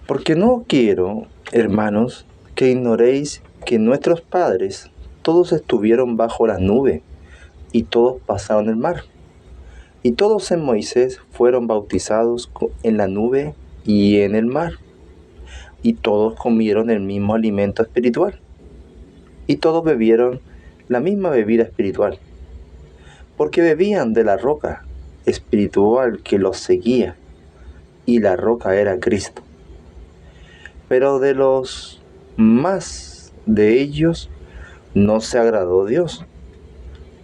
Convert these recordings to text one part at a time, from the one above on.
Porque no quiero, hermanos, que ignoréis que nuestros padres todos estuvieron bajo la nube, y todos pasaron el mar. Y todos en Moisés fueron bautizados en la nube y en el mar. Y todos comieron el mismo alimento espiritual. Y todos bebieron la misma bebida espiritual. Porque bebían de la roca espiritual que los seguía. Y la roca era Cristo. Pero de los más de ellos no se agradó Dios,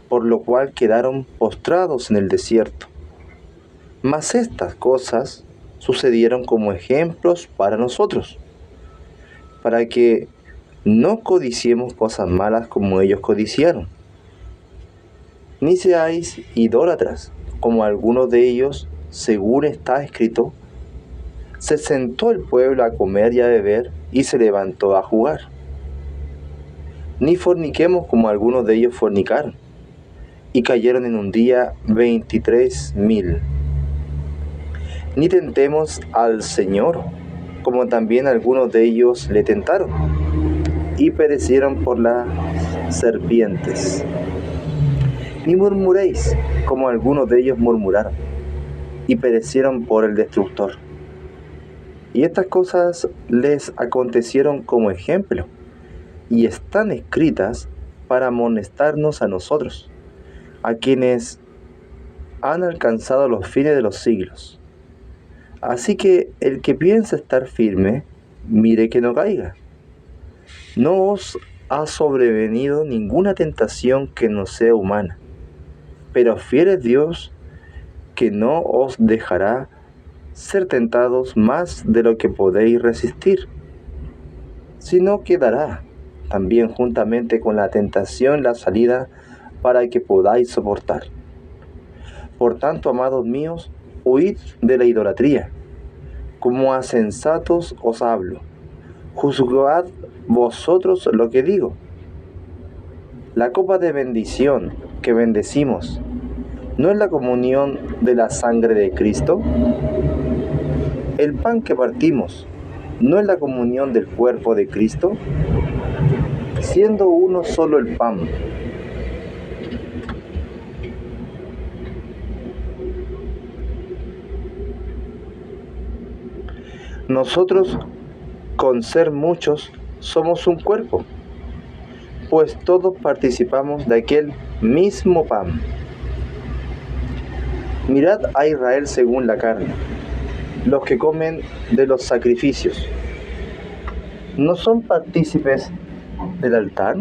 por lo cual quedaron postrados en el desierto. Mas estas cosas sucedieron como ejemplos para nosotros, para que no codiciemos cosas malas como ellos codiciaron. Ni seáis idólatras, como algunos de ellos, según está escrito, se sentó el pueblo a comer y a beber, y se levantó a jugar. Ni forniquemos como algunos de ellos fornicaron, y cayeron en un día 23,000. Ni tentemos al Señor, como también algunos de ellos le tentaron, y perecieron por las serpientes. Ni murmuréis, como algunos de ellos murmuraron, y perecieron por el destructor. Y estas cosas les acontecieron como ejemplo, y están escritas para amonestarnos a nosotros, a quienes han alcanzado los fines de los siglos. Así que el que piensa estar firme, mire que no caiga. No os ha sobrevenido ninguna tentación que no sea humana, pero fiel es Dios, que no os dejará ser tentados más de lo que podéis resistir, sino que dará también juntamente con la tentación la salida para que podáis soportar. Por tanto, amados míos, huid de la idolatría. Como a sensatos os hablo, juzgad vosotros lo que digo. La copa de bendición que bendecimos, ¿no es la comunión de la sangre de Cristo? El pan que partimos, ¿no es la comunión del cuerpo de Cristo? Siendo uno solo el pan. Nosotros, con ser muchos, somos un cuerpo, pues todos participamos de aquel mismo pan. Mirad a Israel según la carne, los que comen de los sacrificios. ¿No son partícipes del altar?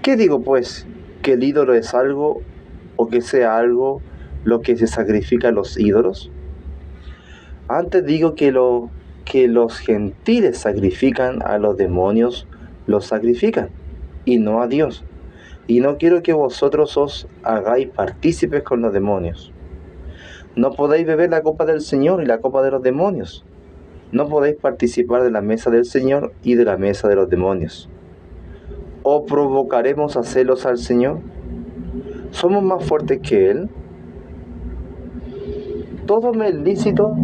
¿Qué digo pues? ¿Que el ídolo es algo o que sea algo lo que se sacrifica a los ídolos? Antes digo que lo que los gentiles sacrifican a los demonios, los sacrifican, y no a Dios. Y no quiero que vosotros os hagáis partícipes con los demonios. No podéis beber la copa del Señor y la copa de los demonios. No podéis participar de la mesa del Señor y de la mesa de los demonios. ¿O provocaremos a celos al Señor? ¿Somos más fuertes que Él? Todo me es lícito,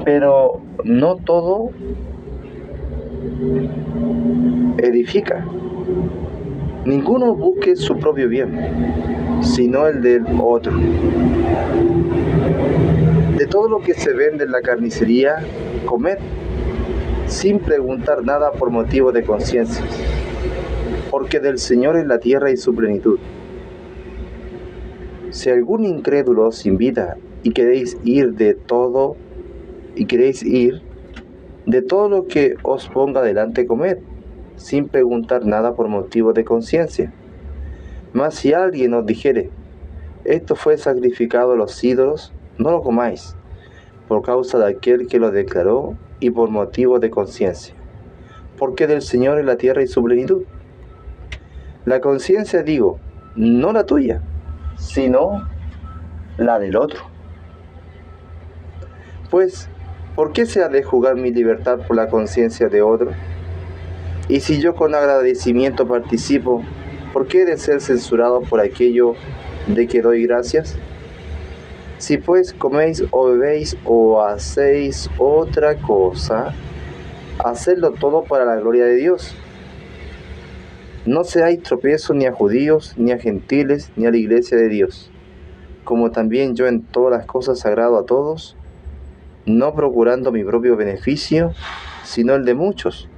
pero no todo edifica. Ninguno busque su propio bien, sino el del otro. De todo lo que se vende en la carnicería, comed, sin preguntar nada por motivo de conciencia, porque del Señor es la tierra y su plenitud. Si algún incrédulo os invita y queréis ir de todo lo que os ponga delante, comed, sin preguntar nada por motivo de conciencia. Mas si alguien os dijere, esto fue sacrificado a los ídolos, no lo comáis, por causa de aquel que lo declaró y por motivo de conciencia, porque del Señor es la tierra y su plenitud. La conciencia, digo, no la tuya, sino la del otro. Pues, ¿por qué se ha de jugar mi libertad por la conciencia de otro? Y si yo con agradecimiento participo, ¿por qué he de ser censurado por aquello de que doy gracias? Si pues coméis o bebéis o hacéis otra cosa, hacedlo todo para la gloria de Dios. No seáis tropiezo ni a judíos, ni a gentiles, ni a la iglesia de Dios, como también yo en todas las cosas agrado a todos, no procurando mi propio beneficio, sino el de muchos,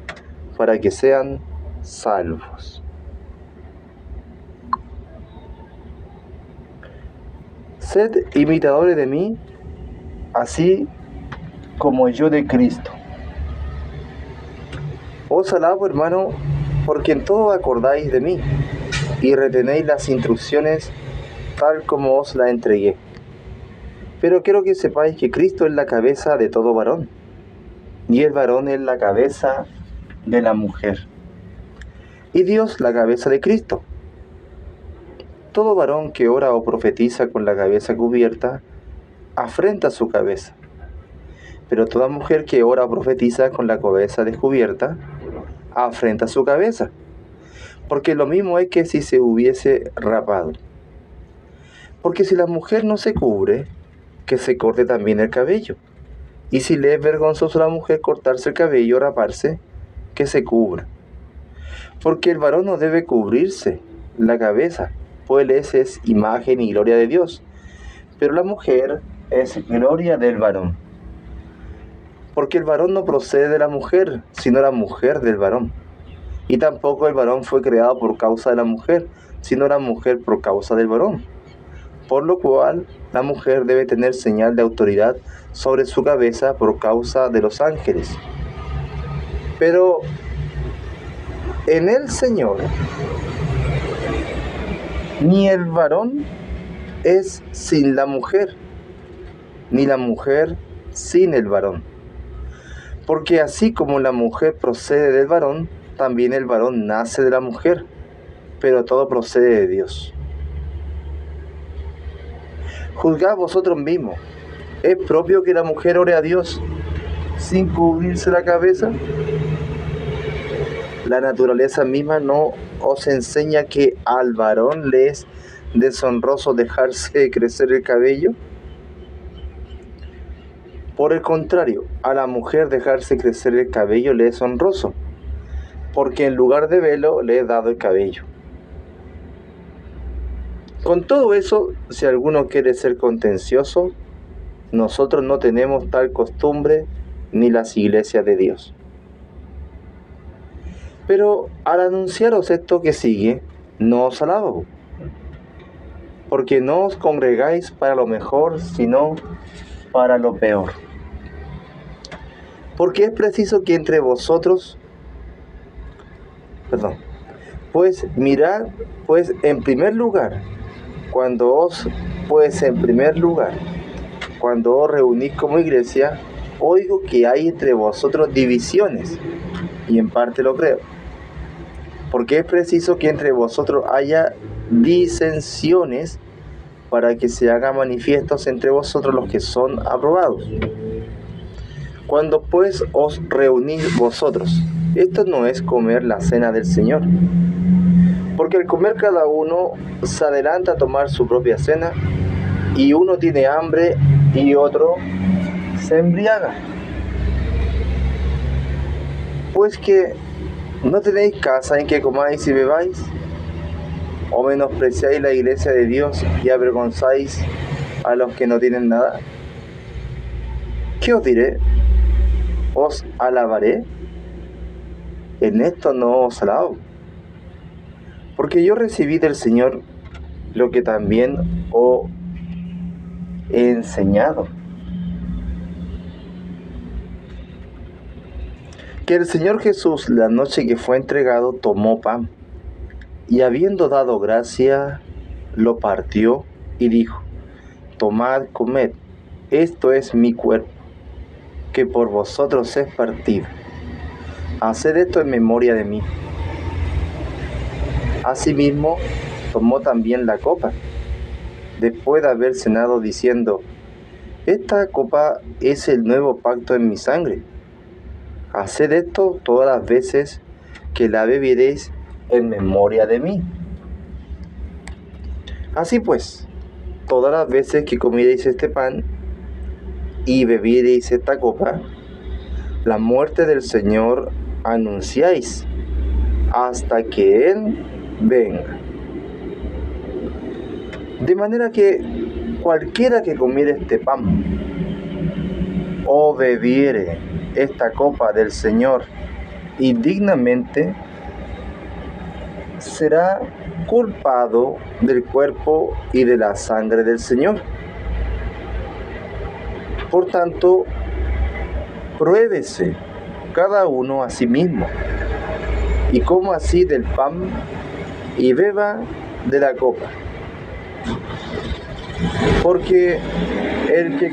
para que sean salvos. Sed imitadores de mí, así como yo de Cristo. Os alabo, hermano, porque en todo acordáis de mí, y retenéis las instrucciones tal como os las entregué. Pero quiero que sepáis que Cristo es la cabeza de todo varón, y el varón es la cabeza de la mujer, y Dios la cabeza de Cristo. Todo varón que ora o profetiza con la cabeza cubierta, afrenta su cabeza. Pero toda mujer que ora o profetiza con la cabeza descubierta, afrenta su cabeza. Porque lo mismo es que si se hubiese rapado. Porque si la mujer no se cubre, que se corte también el cabello. Y si le es vergonzoso a la mujer cortarse el cabello o raparse, que se cubra. Porque el varón no debe cubrirse la cabeza, pues él es imagen y gloria de Dios, pero la mujer es gloria del varón. Porque el varón no procede de la mujer, sino la mujer del varón. Y tampoco el varón fue creado por causa de la mujer, sino la mujer por causa del varón. Por lo cual, la mujer debe tener señal de autoridad sobre su cabeza por causa de los ángeles. Pero en el Señor, ni el varón es sin la mujer, ni la mujer sin el varón. Porque así como la mujer procede del varón, también el varón nace de la mujer, pero todo procede de Dios. Juzgad vosotros mismos. ¿Es propio que la mujer ore a Dios sin cubrirse la cabeza? La naturaleza misma no os enseña que al varón le es deshonroso dejarse crecer el cabello. Por el contrario, a la mujer dejarse crecer el cabello le es honroso, porque en lugar de velo le he dado el cabello. Con todo eso, si alguno quiere ser contencioso, nosotros no tenemos tal costumbre ni las iglesias de Dios. Pero al anunciaros esto que sigue, no os alabo, porque no os congregáis para lo mejor, sino para lo peor. Porque es preciso que entre vosotros, pues mirad, pues en primer lugar, cuando os reunís como iglesia, oigo que hay entre vosotros divisiones, y en parte lo creo. Porque es preciso que entre vosotros haya disensiones para que se hagan manifiestos entre vosotros los que son aprobados. Cuando pues os reunís vosotros, esto no es comer la cena del Señor. Porque al comer cada uno se adelanta a tomar su propia cena, y uno tiene hambre y otro se embriaga. Pues que ¿no tenéis casa en que comáis y bebáis? ¿O menospreciáis la iglesia de Dios y avergonzáis a los que no tienen nada? ¿Qué os diré? ¿Os alabaré? En esto no os alabo, porque yo recibí del Señor lo que también os he enseñado, que el Señor Jesús, la noche que fue entregado, tomó pan, y habiendo dado gracia, lo partió y dijo: tomad, comed, esto es mi cuerpo, que por vosotros es partido. Haced esto en memoria de mí. Asimismo, tomó también la copa, después de haber cenado, diciendo: esta copa es el nuevo pacto en mi sangre. Haced esto todas las veces que la bebiereis en memoria de mí. Así pues, todas las veces que comiereis este pan y bebiereis esta copa, la muerte del Señor anunciáis hasta que Él venga. De manera que cualquiera que comiere este pan o bebiere esta copa del Señor indignamente, será culpado del cuerpo y de la sangre del Señor. Por tanto, pruébese cada uno a sí mismo, y coma así del pan y beba de la copa. Porque el que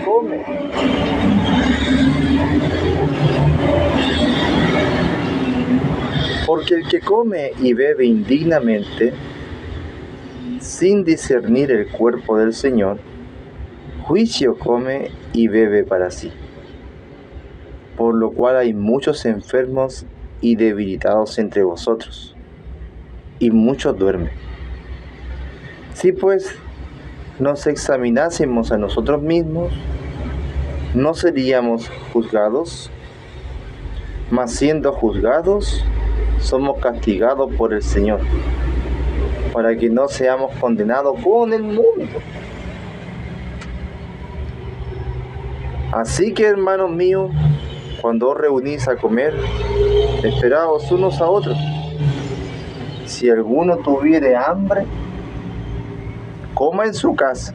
come y bebe indignamente, sin discernir el cuerpo del Señor, juicio come y bebe para sí. Por lo cual hay muchos enfermos y debilitados entre vosotros, y muchos duermen. Si pues nos examinásemos a nosotros mismos, no seríamos juzgados, mas siendo juzgados, somos castigados por el Señor, para que no seamos condenados con el mundo. Así que, hermanos míos, cuando os reunís a comer, esperaos unos a otros. Si alguno tuviere hambre, coma en su casa,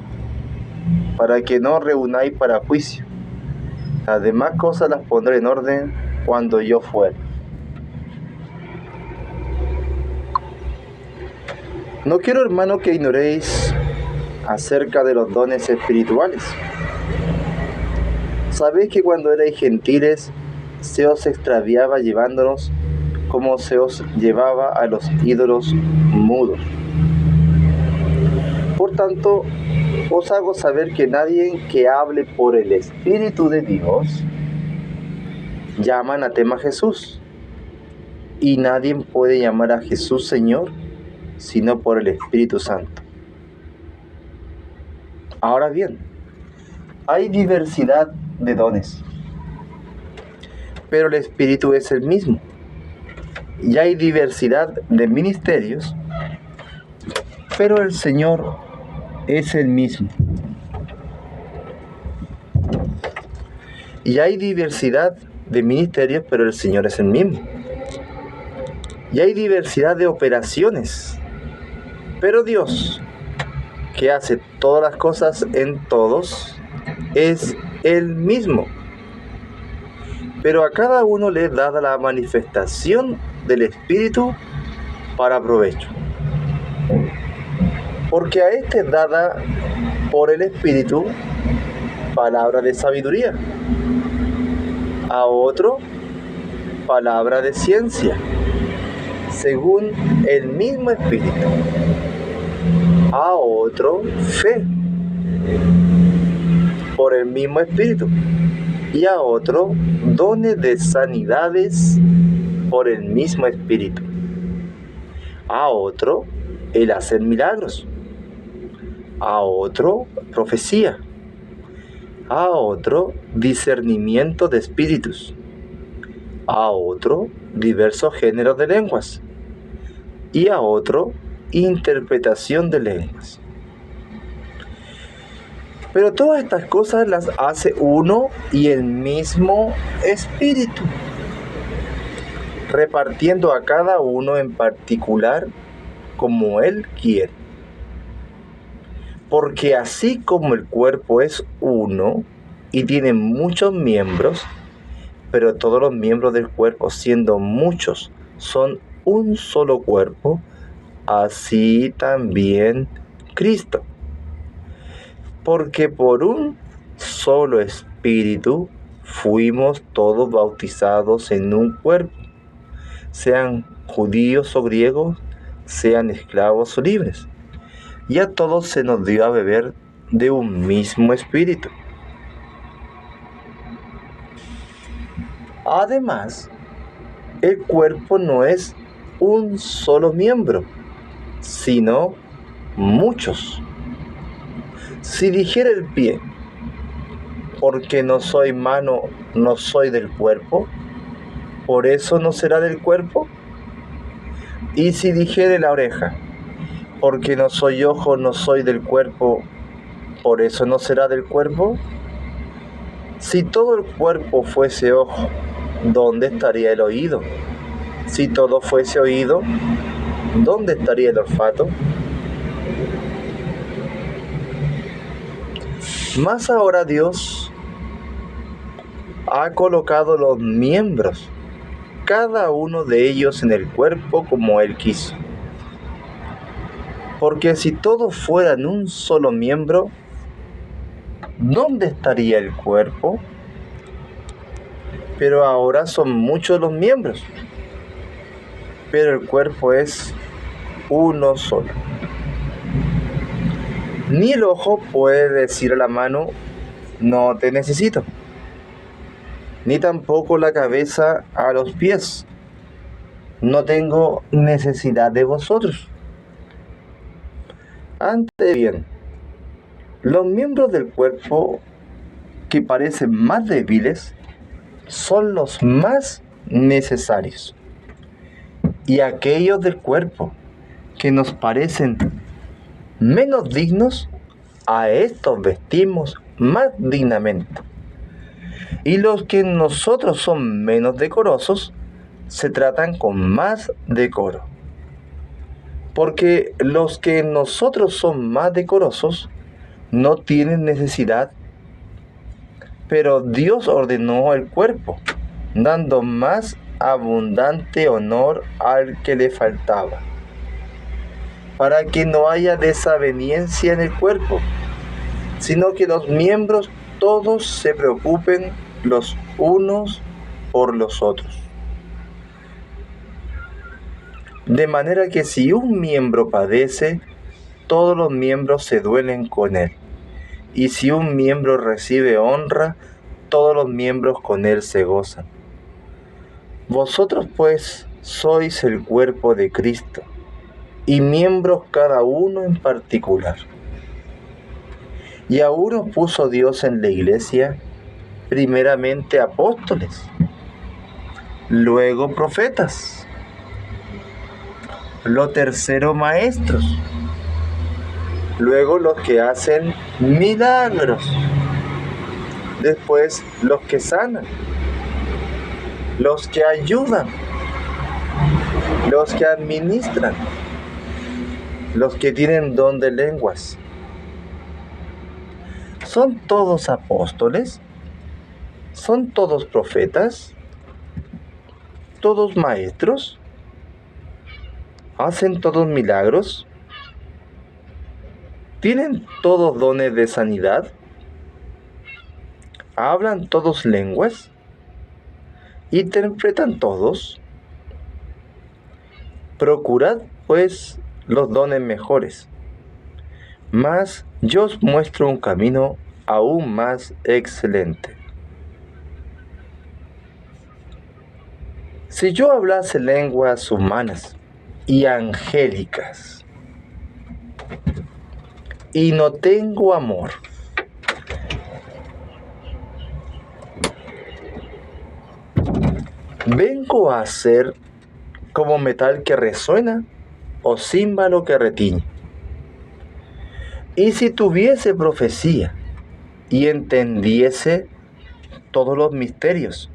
para que no reunáis para juicio. Las demás cosas las pondré en orden cuando yo fuere. No quiero, hermano, que ignoréis acerca de los dones espirituales. Sabéis que cuando erais gentiles, se os extraviaba llevándonos como se os llevaba a los ídolos mudos. Por tanto, os hago saber que nadie que hable por el Espíritu de Dios llama anatema a Jesús, y nadie puede llamar a Jesús Señor sino por el Espíritu Santo. Ahora bien, hay diversidad de dones, pero el Espíritu es el mismo. Y hay diversidad de ministerios, pero el Señor es el mismo. Y hay diversidad de ministerios, pero el Señor es el mismo. Y hay diversidad de operaciones, pero Dios, que hace todas las cosas en todos, es el mismo. Pero a cada uno le es dada la manifestación del Espíritu para provecho. Porque a este es dada por el Espíritu palabra de sabiduría, a otro palabra de ciencia, según el mismo Espíritu, a otro fe, por el mismo Espíritu, y a otro dones de sanidades por el mismo Espíritu, a otro el hacer milagros, a otro profecía, a otro discernimiento de espíritus, a otro diversos géneros de lenguas, y a otro interpretación de lenguas. Pero todas estas cosas las hace uno y el mismo Espíritu, repartiendo a cada uno en particular como Él quiere. Porque así como el cuerpo es uno y tiene muchos miembros, pero todos los miembros del cuerpo, siendo muchos, son un solo cuerpo, así también Cristo. Porque por un solo Espíritu fuimos todos bautizados en un cuerpo, sean judíos o griegos, sean esclavos o libres, y a todos se nos dio a beber de un mismo Espíritu. Además, el cuerpo no es un solo miembro, sino muchos. Si dijera el pie, porque no soy mano, no soy del cuerpo, por eso no será del cuerpo. Y si dijere la oreja, porque no soy ojo, no soy del cuerpo, por eso no será del cuerpo. Si todo el cuerpo fuese ojo, ¿dónde estaría el oído? Si todo fuese oído, ¿dónde estaría el olfato? Mas ahora Dios ha colocado los miembros, cada uno de ellos en el cuerpo como Él quiso. Porque si todos fueran un solo miembro, ¿dónde estaría el cuerpo? Pero ahora son muchos los miembros, pero el cuerpo es uno solo. Ni el ojo puede decir a la mano, no te necesito, ni tampoco la cabeza a los pies, no tengo necesidad de vosotros. Antes bien, los miembros del cuerpo que parecen más débiles son los más necesarios, y aquellos del cuerpo que nos parecen menos dignos, a estos vestimos más dignamente. Y los que en nosotros son menos decorosos, se tratan con más decoro. Porque los que en nosotros son más decorosos, no tienen necesidad, pero Dios ordenó el cuerpo, dando más abundante honor al que le faltaba, para que no haya desaveniencia en el cuerpo, sino que los miembros todos se preocupen los unos por los otros. De manera que si un miembro padece, todos los miembros se duelen con él. Y si un miembro recibe honra, todos los miembros con él se gozan. Vosotros pues sois el cuerpo de Cristo, y miembros cada uno en particular. Y a uno puso Dios en la iglesia, primeramente apóstoles, luego profetas, lo tercero maestros, luego los que hacen milagros, después los que sanan, los que ayudan, los que administran, los que tienen don de lenguas. ¿Son todos apóstoles? ¿Son todos profetas? ¿Todos maestros? ¿Hacen todos milagros? ¿Tienen todos dones de sanidad? ¿Hablan todos lenguas? ¿Interpretan todos? Procurad, pues, los dones mejores, mas yo os muestro un camino aún más excelente. Si yo hablase lenguas humanas y angélicas, y no tengo amor, vengo a ser como metal que resuena o címbalo que retiñe. Y si tuviese profecía y entendiese todos los misterios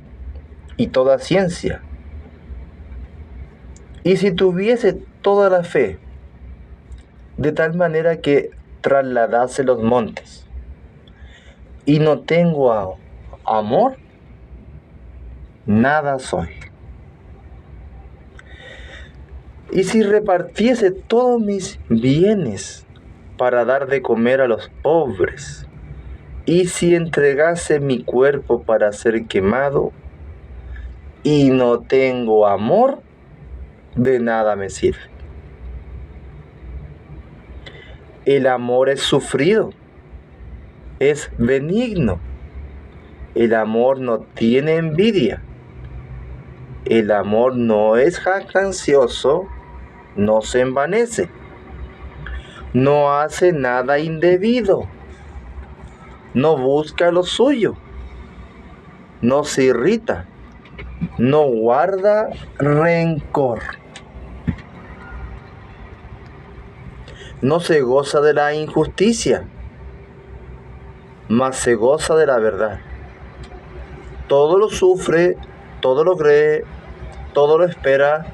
y toda ciencia, y si tuviese toda la fe, de tal manera que trasladase los montes, y no tengo amor, nada soy. Y si repartiese todos mis bienes para dar de comer a los pobres, y si entregase mi cuerpo para ser quemado, y no tengo amor, de nada me sirve. El amor es sufrido, es benigno. El amor no tiene envidia. El amor no es jactancioso, no se envanece, no hace nada indebido, no busca lo suyo, no se irrita, no guarda rencor, no se goza de la injusticia, mas se goza de la verdad. Todo lo sufre, todo lo cree, todo lo espera,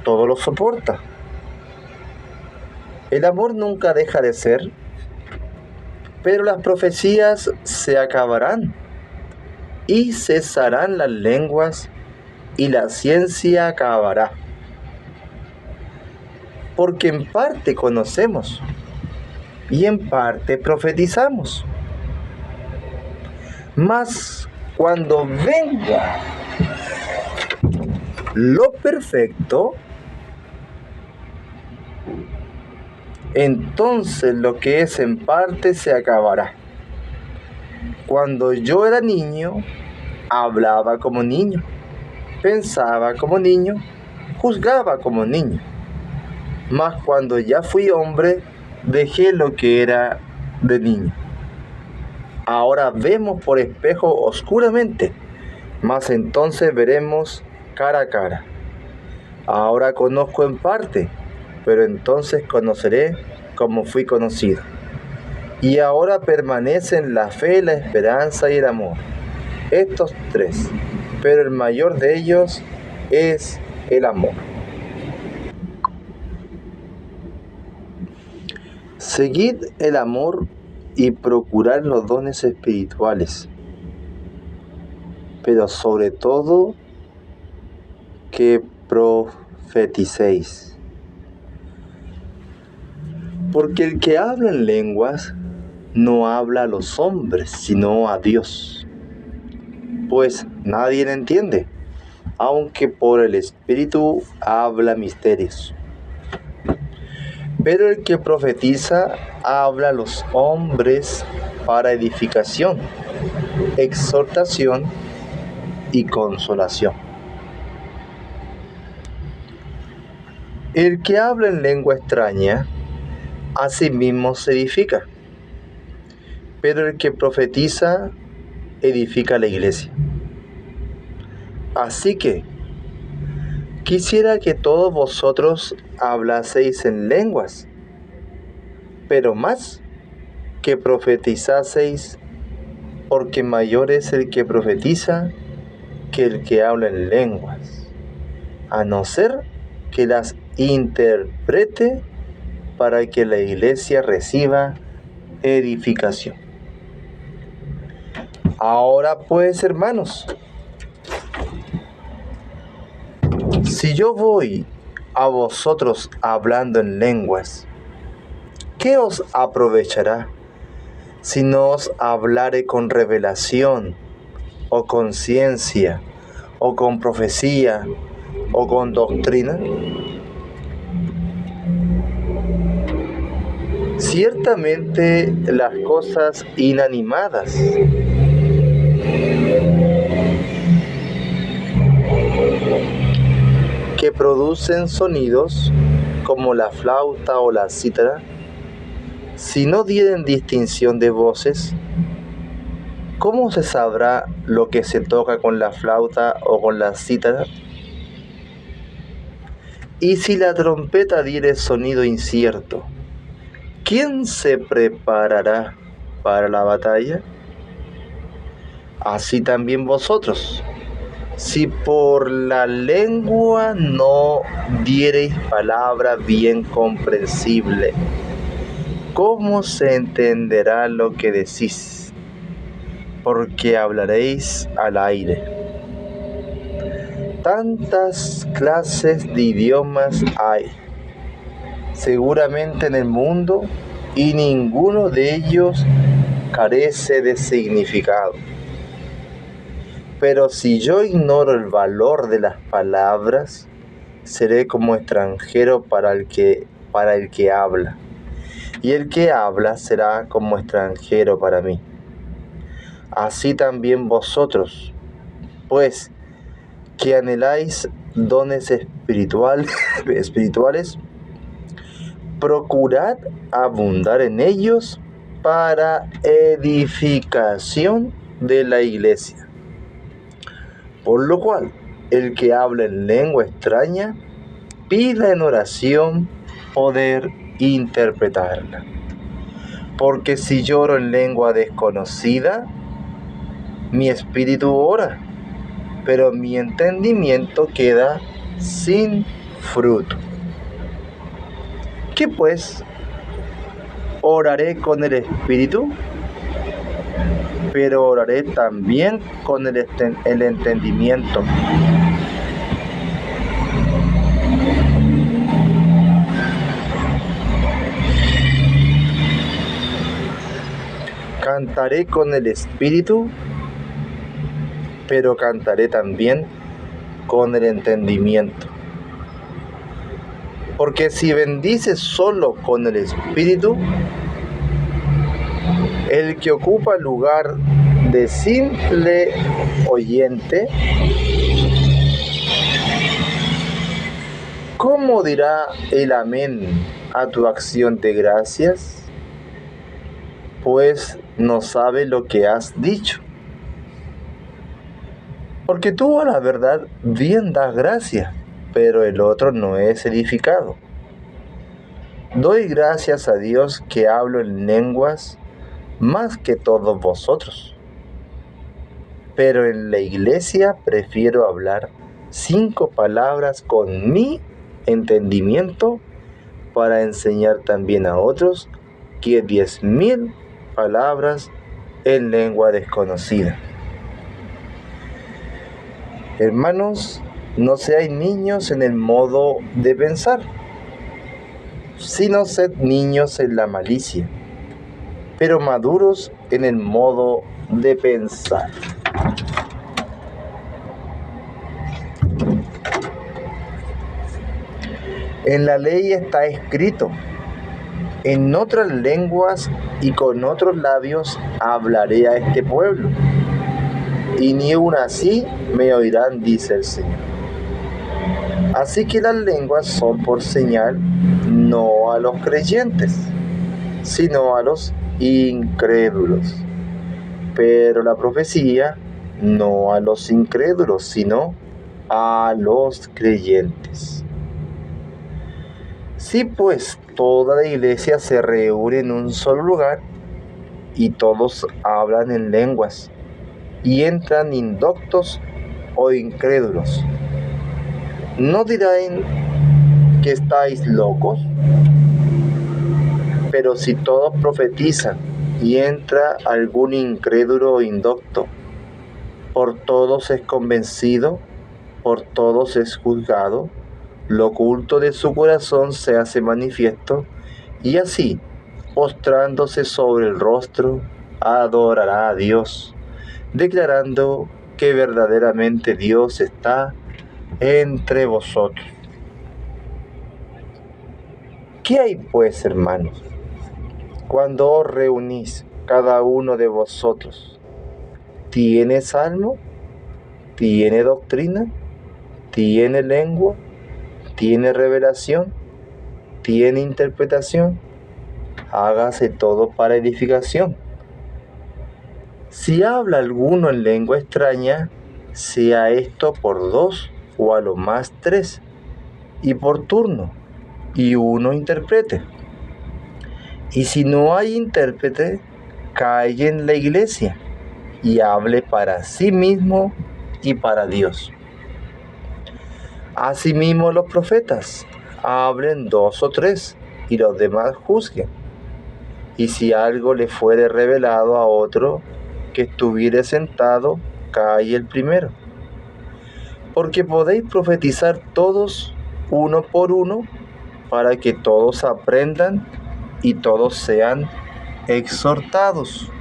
todo lo soporta. El amor nunca deja de ser, pero las profecías se acabarán y cesarán las lenguas y la ciencia acabará. Porque en parte conocemos y en parte profetizamos. Mas cuando venga lo perfecto, entonces lo que es en parte se acabará. Cuando yo era niño, hablaba como niño, pensaba como niño, juzgaba como niño. Mas cuando ya fui hombre, dejé lo que era de niño. Ahora vemos por espejo oscuramente, mas entonces veremos cara a cara. Ahora conozco en parte, pero entonces conoceré como fui conocido. Y ahora permanecen la fe, la esperanza y el amor. Estos tres, pero el mayor de ellos es el amor. Seguid el amor y procurad los dones espirituales, pero sobre todo que profeticéis. Porque el que habla en lenguas no habla a los hombres, sino a Dios, pues nadie le entiende, aunque por el Espíritu habla misterios. Pero el que profetiza habla a los hombres para edificación, exhortación y consolación. El que habla en lengua extraña, a sí mismo se edifica, pero el que profetiza edifica la iglesia. Así que quisiera que todos vosotros hablaseis en lenguas, pero más que profetizaseis, porque mayor es el que profetiza que el que habla en lenguas, a no ser que las interprete para que la iglesia reciba edificación. Ahora pues, hermanos, si yo voy a vosotros hablando en lenguas, ¿qué os aprovechará si no os hablare con revelación, o con ciencia, o con profecía, o con doctrina? Ciertamente las cosas inanimadas que producen sonidos como la flauta o la cítara, si no dieren distinción de voces, ¿cómo se sabrá lo que se toca con la flauta o con la cítara? Y si la trompeta diere sonido incierto, ¿quién se preparará para la batalla? Así también vosotros, si por la lengua no diereis palabra bien comprensible, ¿cómo se entenderá lo que decís? Porque hablaréis al aire. Tantas clases de idiomas hay, seguramente en el mundo, y ninguno de ellos carece de significado. Pero si yo ignoro el valor de las palabras, seré como extranjero para el que habla, y el que habla será como extranjero para mí. Así también vosotros, pues, que anheláis dones espirituales, procurad abundar en ellos para edificación de la iglesia. Por lo cual, el que habla en lengua extraña, pida en oración poder interpretarla. Porque si lloro en lengua desconocida, mi espíritu ora, pero mi entendimiento queda sin fruto. ¿Qué pues? Oraré con el espíritu, pero oraré también con el entendimiento. Cantaré con el espíritu, pero cantaré también con el entendimiento. Porque si bendices solo con el espíritu, el que ocupa el lugar de simple oyente, ¿cómo dirá el amén a tu acción de gracias? Pues no sabe lo que has dicho. Porque tú a la verdad bien das gracias, pero el otro no es edificado. Doy gracias a Dios que hablo en lenguas más que todos vosotros. Pero en la iglesia prefiero hablar 5 palabras con mi entendimiento para enseñar también a otros que 10,000 palabras en lengua desconocida. Hermanos, no seáis niños en el modo de pensar, sino sed niños en la malicia, pero maduros en el modo de pensar. En la ley está escrito: en otras lenguas y con otros labios hablaré a este pueblo, y ni aun así me oirán, dice el Señor. Así que las lenguas son por señal no a los creyentes, sino a los incrédulos. Pero la profecía no a los incrédulos, sino a los creyentes. Si pues toda la iglesia se reúne en un solo lugar y todos hablan en lenguas, y entran indoctos o incrédulos, ¿no dirán que estáis locos? Pero si todos profetizan y entra algún incrédulo o indocto, por todos es convencido, por todos es juzgado, lo oculto de su corazón se hace manifiesto, y así, postrándose sobre el rostro, adorará a Dios, declarando que verdaderamente Dios está entre vosotros. ¿Qué hay pues, hermanos, cuando os reunís cada uno de vosotros? ¿Tiene salmo? ¿Tiene doctrina? ¿Tiene lengua? ¿Tiene revelación? ¿Tiene interpretación? Hágase todo para edificación. Si habla alguno en lengua extraña, sea esto por 2 o a lo más 3, y por turno, y uno interprete. Y si no hay intérprete, caiga en la iglesia y hable para sí mismo y para Dios. Asimismo los profetas hablen 2 o 3, y los demás juzguen. Y si algo le fuere revelado a otro que estuviere sentado, cae el primero. Porque podéis profetizar todos uno por uno, para que todos aprendan y todos sean exhortados.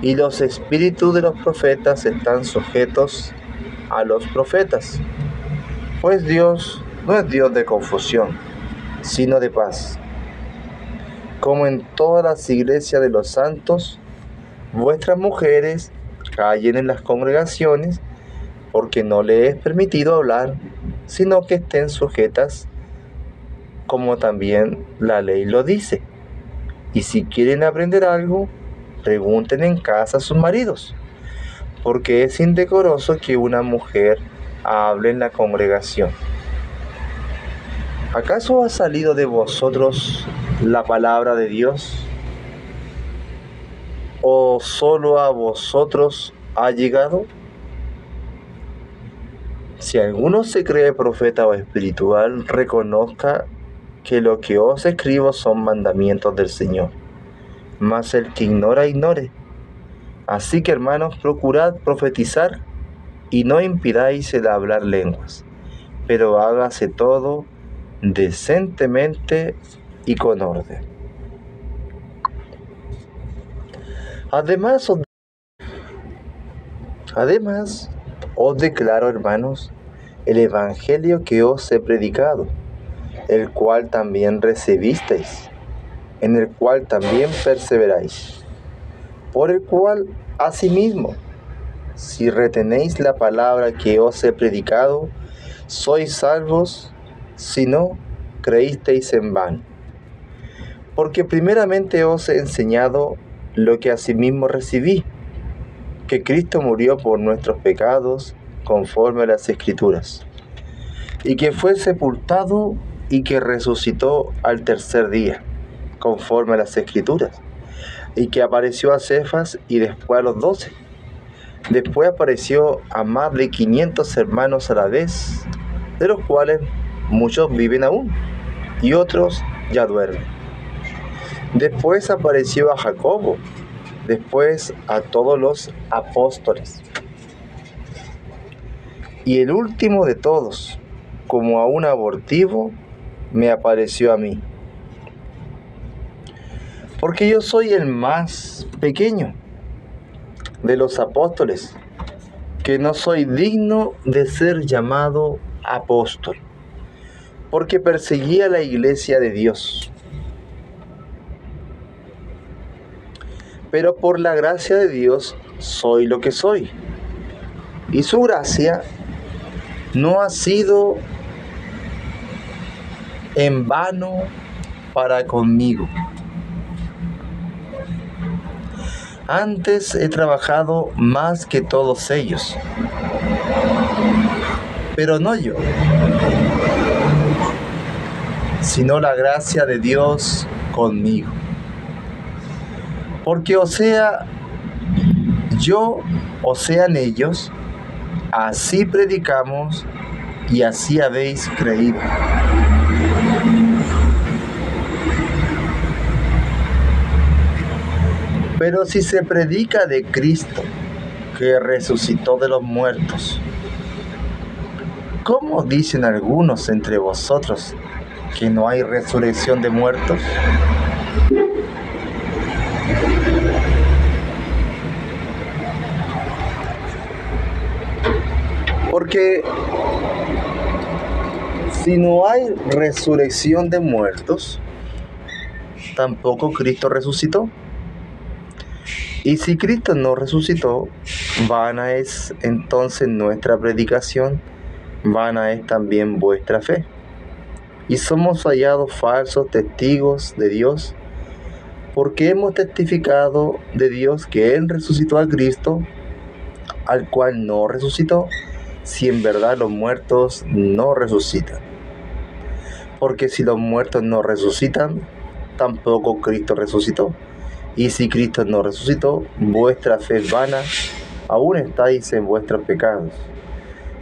Y los espíritus de los profetas están sujetos a los profetas. Pues Dios no es Dios de confusión, sino de paz. Como en todas las iglesias de los santos, vuestras mujeres callen en las congregaciones, porque no les es permitido hablar, sino que estén sujetas, como también la ley lo dice. Y si quieren aprender algo, pregunten en casa a sus maridos, porque es indecoroso que una mujer hable en la congregación. ¿Acaso ha salido de vosotros la palabra de Dios? ¿O solo a vosotros ha llegado? Si alguno se cree profeta o espiritual, reconozca que lo que os escribo son mandamientos del Señor. Mas el que ignora, ignore. Así que, hermanos, procurad profetizar y no impidáis el hablar lenguas, pero hágase todo decentemente y con orden. Además, os declaro, hermanos, el evangelio que os he predicado, el cual también recibisteis, en el cual también perseveráis, por el cual, asimismo, si retenéis la palabra que os he predicado, sois salvos, si no, creísteis en vano. Porque primeramente os he enseñado lo que asimismo recibí, que Cristo murió por nuestros pecados, conforme a las Escrituras, y que fue sepultado y que resucitó al tercer día, conforme a las Escrituras, y que apareció a Cefas y después a los 12. Después apareció a más de 500 hermanos a la vez, de los cuales muchos viven aún y otros ya duermen. Después apareció a Jacobo, después a todos los apóstoles. Y el último de todos, como a un abortivo, me apareció a mí. Porque yo soy el más pequeño de los apóstoles, que no soy digno de ser llamado apóstol, porque perseguía la iglesia de Dios. Pero por la gracia de Dios soy lo que soy, y su gracia no ha sido en vano para conmigo. Antes he trabajado más que todos ellos, pero no yo, sino la gracia de Dios conmigo. Porque o sea yo o sean ellos, así predicamos y así habéis creído. Pero si se predica de Cristo, que resucitó de los muertos, ¿cómo dicen algunos entre vosotros que no hay resurrección de muertos? Porque si no hay resurrección de muertos, tampoco Cristo resucitó. Y si Cristo no resucitó, vana es entonces nuestra predicación, vana es también vuestra fe. Y somos hallados falsos testigos de Dios, porque hemos testificado de Dios que Él resucitó a Cristo, al cual no resucitó, si en verdad los muertos no resucitan. Porque si los muertos no resucitan, tampoco Cristo resucitó. Y si Cristo no resucitó, vuestra fe es vana, aún estáis en vuestros pecados.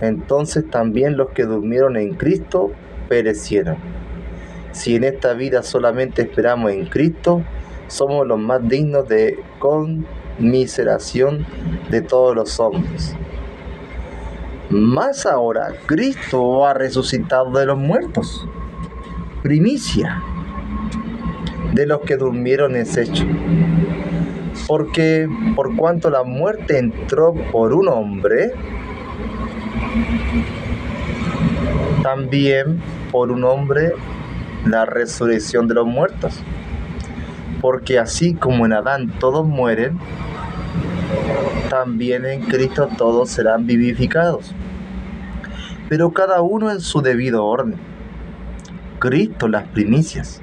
Entonces también los que durmieron en Cristo perecieron. Si en esta vida solamente esperamos en Cristo, somos los más dignos de conmiseración de todos los hombres. Mas ahora Cristo ha resucitado de los muertos, primicia de los que durmieron es hecho. Porque por cuanto la muerte entró por un hombre, también por un hombre la resurrección de los muertos. Porque así como en Adán todos mueren, también en Cristo todos serán vivificados. Pero cada uno en su debido orden. Cristo las primicias,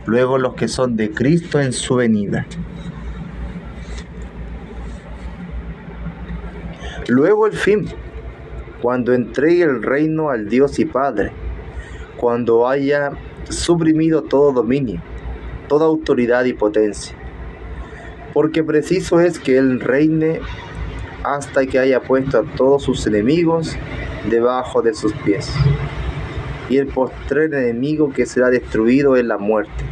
luego los que son de Cristo en su venida. Luego el fin, cuando entregue el reino al Dios y Padre, cuando haya suprimido todo dominio, toda autoridad y potencia. Porque preciso es que Él reine hasta que haya puesto a todos sus enemigos debajo de sus pies. Y el postrer enemigo que será destruido es la muerte.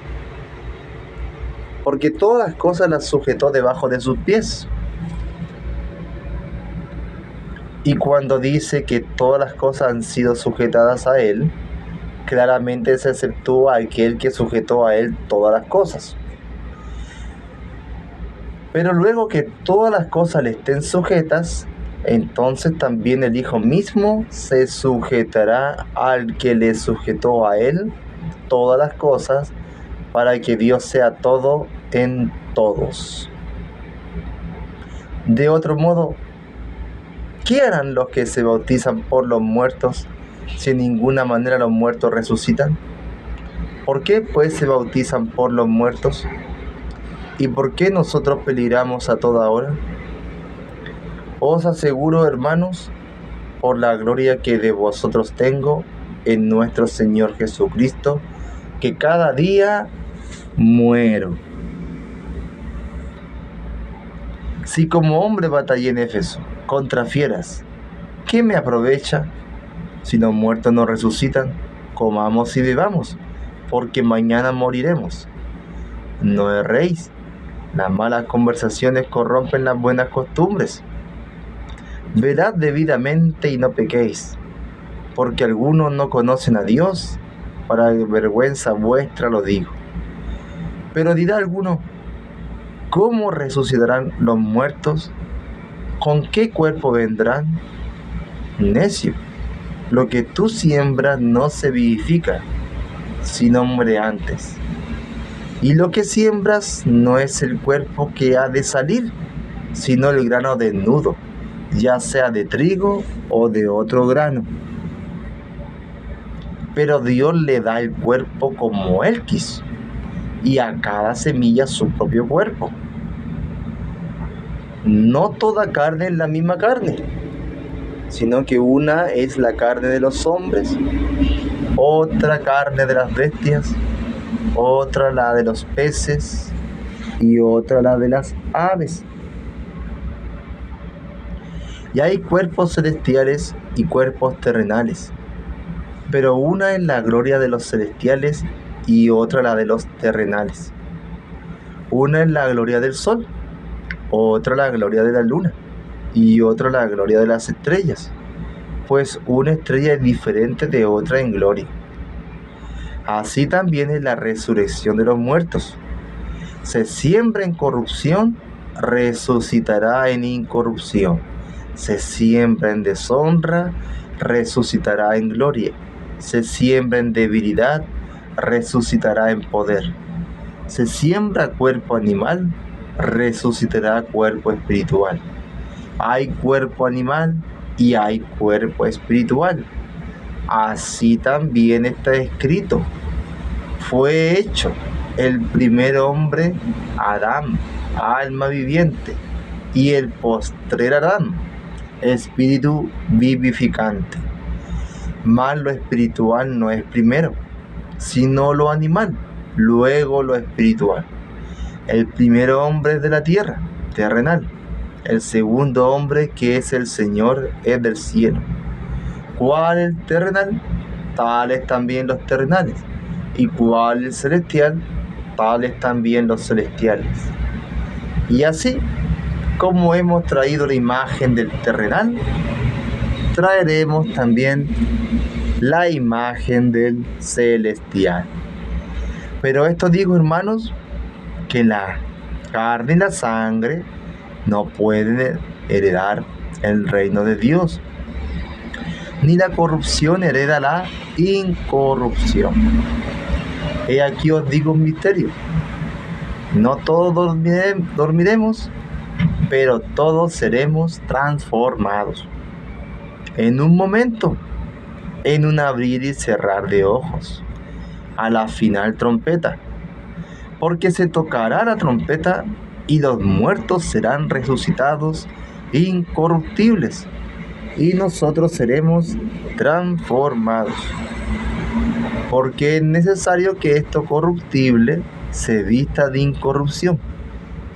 Porque todas las cosas las sujetó debajo de sus pies. Y cuando dice que todas las cosas han sido sujetadas a Él, claramente se exceptúa aquel que sujetó a Él todas las cosas. Pero luego que todas las cosas le estén sujetas, entonces también el Hijo mismo se sujetará al que le sujetó a Él todas las cosas, para que Dios sea todo en todos. De otro modo, ¿qué harán los que se bautizan por los muertos si en ninguna manera los muertos resucitan? ¿Por qué pues se bautizan por los muertos? ¿Y por qué nosotros peligramos a toda hora? Os aseguro, hermanos, por la gloria que de vosotros tengo en nuestro Señor Jesucristo, que cada día muero. Si como hombre batallé en Éfeso contra fieras, ¿qué me aprovecha? Si los muertos no resucitan, comamos y bebamos, porque mañana moriremos. No erréis, las malas conversaciones corrompen las buenas costumbres. Velad debidamente y no pequéis, porque algunos no conocen a Dios, para vergüenza vuestra lo digo. Pero dirá alguno, ¿cómo resucitarán los muertos? ¿Con qué cuerpo vendrán? Necio, lo que tú siembras no se vivifica, sino muere antes. Y lo que siembras no es el cuerpo que ha de salir, sino el grano desnudo, ya sea de trigo o de otro grano. Pero Dios le da el cuerpo como Él quiso, y a cada semilla su propio cuerpo. No toda carne es la misma carne, sino que una es la carne de los hombres, otra carne de las bestias, otra la de los peces y otra la de las aves. Y hay cuerpos celestiales y cuerpos terrenales, pero una es la gloria de los celestiales y otra la de los terrenales. Una es la gloria del sol, otra la gloria de la luna y otra la gloria de las estrellas, pues una estrella es diferente de otra en gloria. Así también es la resurrección de los muertos. Se siembra en corrupción, resucitará en incorrupción. Se siembra en deshonra, resucitará en gloria. Se siembra en debilidad, resucitará en poder. Se siembra cuerpo animal, resucitará cuerpo espiritual. Hay cuerpo animal y hay cuerpo espiritual. Así también está escrito: fue hecho el primer hombre, Adán, alma viviente, y el postrer Adán, espíritu vivificante. Mas lo espiritual no es primero, sino lo animal, luego lo espiritual. El primer hombre es de la tierra, terrenal. El segundo hombre, que es el Señor, es del cielo. ¿Cuál el terrenal? Tales también los terrenales. ¿Y cuál el celestial? Tales también los celestiales. Y así como hemos traído la imagen del terrenal, traeremos también la imagen del celestial. Pero esto digo, hermanos, que la carne y la sangre no pueden heredar el reino de Dios, ni la corrupción hereda la incorrupción. He aquí os digo un misterio: no todos dormiremos, pero todos seremos transformados. En un momento, en un abrir y cerrar de ojos, a la final trompeta. porque se tocará la trompeta y los muertos serán resucitados incorruptibles, y nosotros seremos transformados. Porque es necesario que esto corruptible se vista de incorrupción,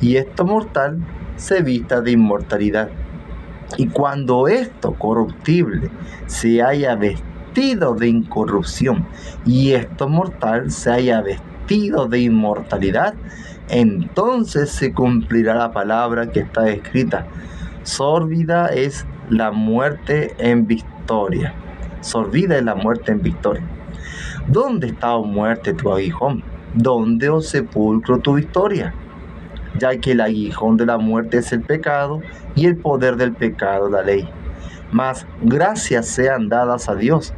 y esto mortal se vista de inmortalidad. Y cuando esto corruptible se haya vestido de incorrupción, y esto mortal se haya vestido de inmortalidad, entonces se cumplirá la palabra que está escrita: sórbida es la muerte en victoria. Sórbida es la muerte en victoria. ¿Dónde está, oh muerte, tu aguijón? ¿Dónde, oh sepulcro, tu victoria? Ya que el aguijón de la muerte es el pecado, y el poder del pecado la ley. Mas gracias sean dadas a Dios,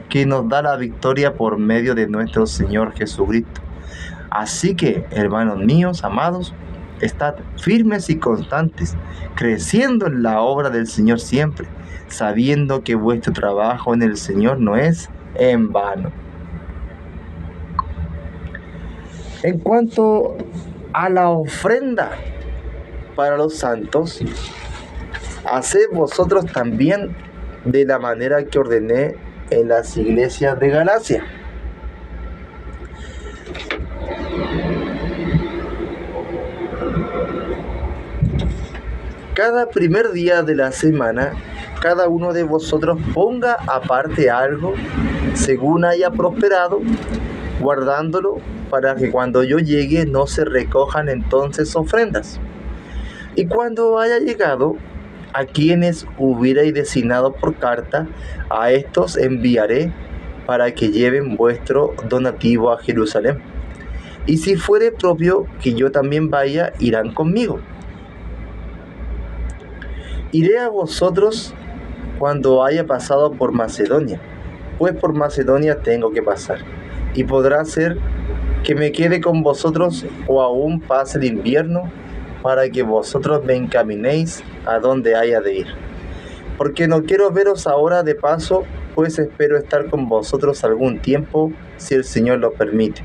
que nos da la victoria por medio de nuestro Señor Jesucristo. Así que, hermanos míos, amados, estad firmes y constantes, creciendo en la obra del Señor siempre, sabiendo que vuestro trabajo en el Señor no es en vano. En cuanto a la ofrenda para los santos, haced vosotros también de la manera que ordené en las iglesias de Galacia. Cada primer día de la semana, cada uno de vosotros ponga aparte algo según haya prosperado, guardándolo para que cuando yo llegue no se recojan entonces ofrendas. Y cuando haya llegado, a quienes hubierais designado por carta, a estos enviaré para que lleven vuestro donativo a Jerusalén. Y si fuere propio que yo también vaya, irán conmigo. Iré a vosotros cuando haya pasado por Macedonia, pues por Macedonia tengo que pasar, y podrá ser que me quede con vosotros o aún pase el invierno, para que vosotros me encaminéis a donde haya de ir. Porque no quiero veros ahora de paso, pues espero estar con vosotros algún tiempo, si el Señor lo permite.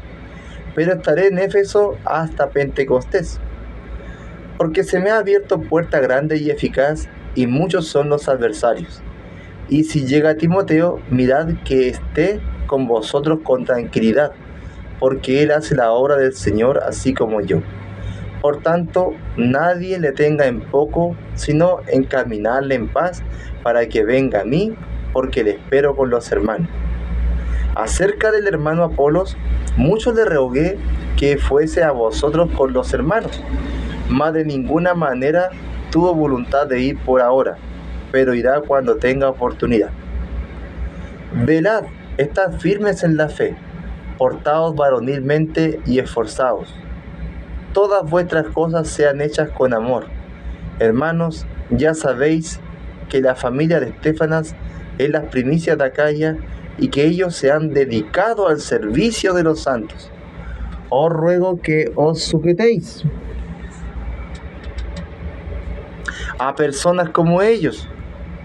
Pero estaré en Éfeso hasta Pentecostés, porque se me ha abierto puerta grande y eficaz, y muchos son los adversarios. Y si llega Timoteo, mirad que esté con vosotros con tranquilidad, porque él hace la obra del Señor así como yo. Por tanto, nadie le tenga en poco, sino encaminarle en paz, para que venga a mí, porque le espero con los hermanos. Acerca del hermano Apolos, mucho le rogué que fuese a vosotros con los hermanos, mas de ninguna manera tuvo voluntad de ir por ahora, pero irá cuando tenga oportunidad. Velad, estad firmes en la fe, portaos varonilmente y esforzaos. Todas vuestras cosas sean hechas con amor. Hermanos, ya sabéis que la familia de Estéfanas es las primicias de Acaya, y que ellos se han dedicado al servicio de los santos. Os ruego que os sujetéis a personas como ellos,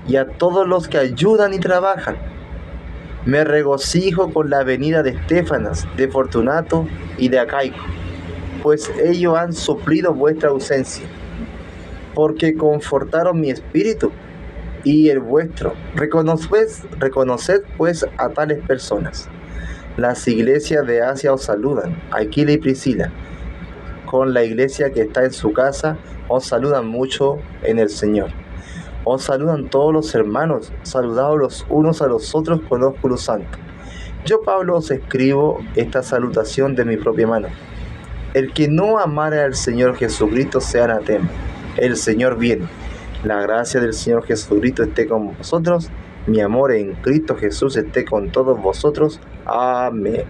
y a todos los que ayudan y trabajan. Me regocijo con la venida de Estéfanas, de Fortunato y de Acaico, pues ellos han suplido vuestra ausencia, porque confortaron mi espíritu y el vuestro. Reconoced pues a tales personas. Las iglesias de Asia os saludan, Aquila y Priscila, con la iglesia que está en su casa, os saludan mucho en el Señor. Os saludan todos los hermanos, saludaos los unos a los otros con ósculo santo. Yo, Pablo, os escribo esta salutación de mi propia mano. El que no amare al Señor Jesucristo sea anatema. El Señor viene. La gracia del Señor Jesucristo esté con vosotros. Mi amor en Cristo Jesús esté con todos vosotros. Amén.